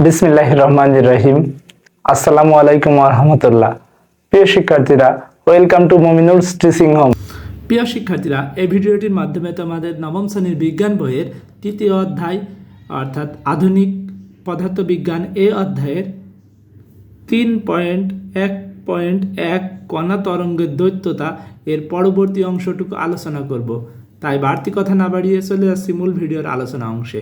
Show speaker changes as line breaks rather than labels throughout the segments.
বিসমিল্লাহির রহমানির রহিম। আসসালামু আলাইকুম ওয়া রাহমাতুল্লাহ। প্রিয় শিক্ষার্থীরা, ওয়েলকাম টু মুমিনুলস টিচিং হোম।
প্রিয় শিক্ষার্থীরা, এই ভিডিওটির মাধ্যমে তোমাদের নবম শ্রেণীর বিজ্ঞান বইয়ের তৃতীয় অধ্যায় অর্থাৎ আধুনিক পদার্থবিজ্ঞান এই অধ্যায়ের 3.1.1 কণা তরঙ্গের দ্বৈততা এর পরবর্তী অংশটুকু আলোচনা করব। তাই বাড়তি কথা না বাড়িয়ে চলে যাচ্ছি মূল ভিডিওর আলোচনা অংশে।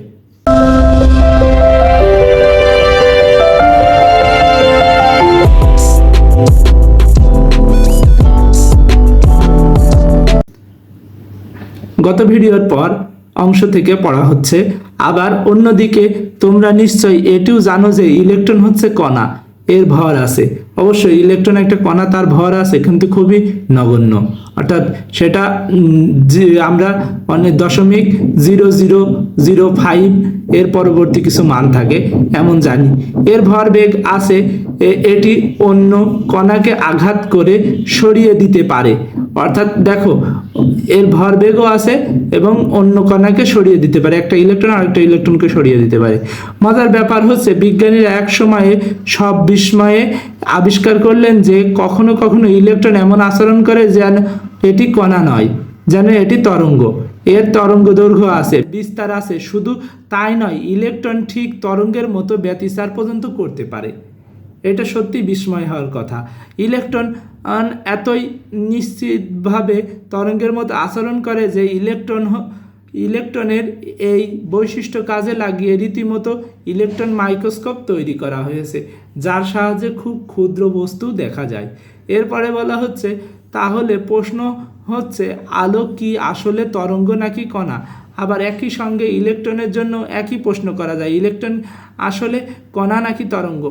গত ভিডিওর পর অংশ থেকে পড়া হচ্ছে। আবার অন্যদিকে তোমরা নিশ্চয়ই এটিও জানো যে ইলেকট্রন হচ্ছে কণা, এর ভর আছে। অবশ্যই ইলেকট্রন একটা কণা, তার ভর আছে, কিন্তু খুবই নগণ্য, অর্থাৎ সেটা আমরা অনেক 0.0005 এর পরবর্তী কিছু মান থাকে এমন জানি। এর ভরবেগ আছে, এটি অন্য কণাকে আঘাত করে সরিয়ে দিতে পারে। অর্থাৎ দেখো, এর ভরবেগও আছে এবং অন্য কণাকে সরিয়ে দিতে পারে, একটা ইলেকট্রন আরেকটা ইলেকট্রনকে সরিয়ে দিতে পারে। মজার ব্যাপার হচ্ছে, বিজ্ঞানীরা এক সময়ে সব বিস্ময়ে আবিষ্কার করলেন যে কখনো কখনো ইলেকট্রন এমন আচরণ করে যেন এটি কণা নয়, যেন এটি তরঙ্গ। এর তরঙ্গ দৈর্ঘ্য আছে, বিস্তার আছে। শুধু তাই নয়, ইলেকট্রন ঠিক তরঙ্গের মতো ব্যতিচার পর্যন্ত করতে পারে। এটা সত্যি বিস্ময় হওয়ার কথা। ইলেকট্রন এতই নিশ্চিতভাবে তরঙ্গের মতো আচরণ করে যে ইলেকট্রনের এই বৈশিষ্ট্য কাজে লাগিয়ে রীতিমতো ইলেকট্রন মাইক্রোস্কোপ তৈরি করা হয়েছে, যার সাহায্যে খুব ক্ষুদ্র বস্তু দেখা যায়। এরপরে বলা হচ্ছে, তাহলে প্রশ্ন হচ্ছে, আলো কি আসলে তরঙ্গ নাকি কণা? আবার একই সঙ্গে ইলেকট্রনের জন্য একই প্রশ্ন করা যায়, ইলেকট্রন আসলে কণা নাকি তরঙ্গ?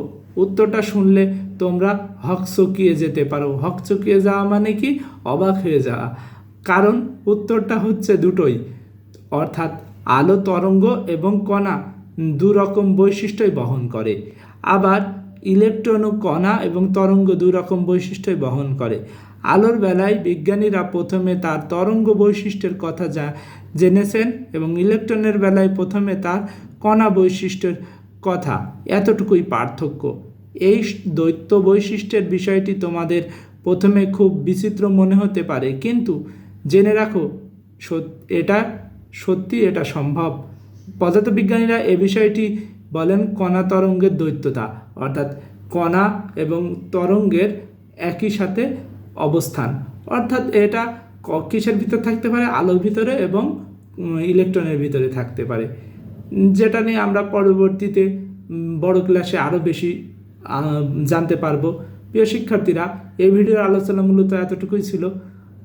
উত্তরটা শুনলে তোমরা হকচকিয়ে যেতে পারো। হকচকিয়ে যাওয়া মানে কি? অবাক হয়ে যাওয়া। কারণ উত্তরটা হচ্ছে দুটোই, অর্থাৎ আলো তরঙ্গ এবং কণা দুরকম বৈশিষ্ট্যই বহন করে। আবার ইলেকট্রনও কণা এবং তরঙ্গ দুরকম বৈশিষ্ট্যই বহন করে। আলোর বেলায় বিজ্ঞানীরা প্রথমে তার তরঙ্গ বৈশিষ্ট্যের কথা জেনেছেন এবং ইলেকট্রনের বেলায় প্রথমে তার কণা বৈশিষ্ট্যের কথা। এতটুকুই পার্থক্য। এই দ্বৈত বৈশিষ্ট্যের বিষয়টি তোমাদের প্রথমে খুব বিচিত্র মনে হতে পারে, কিন্তু জেনে রাখো, এটা সত্যি, এটা সম্ভব। পদার্থবিজ্ঞানীরা এ বিষয়টি বলেন কণা তরঙ্গের দ্বৈততা, অর্থাৎ কণা এবং তরঙ্গের একই সাথে অবস্থান। অর্থাৎ এটা কিসের ভিতর থাকতে পারে? আলোর ভিতরে এবং ইলেকট্রনের ভিতরে থাকতে পারে, যেটা নিয়ে আমরা পরবর্তীতে বড় ক্লাসে আরও বেশি জানতে পারবো। প্রিয় শিক্ষার্থীরা, এই ভিডিওর আলোচনা মূলত এতটুকুই ছিল।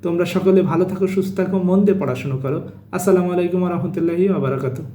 তোমরা সকলে ভালো থাকো, সুস্থ থাকো, মন দিয়ে পড়াশুনো করো। আসসালামু আলাইকুম ওয়া রাহমাতুল্লাহি ওয়া বারাকাতুহু।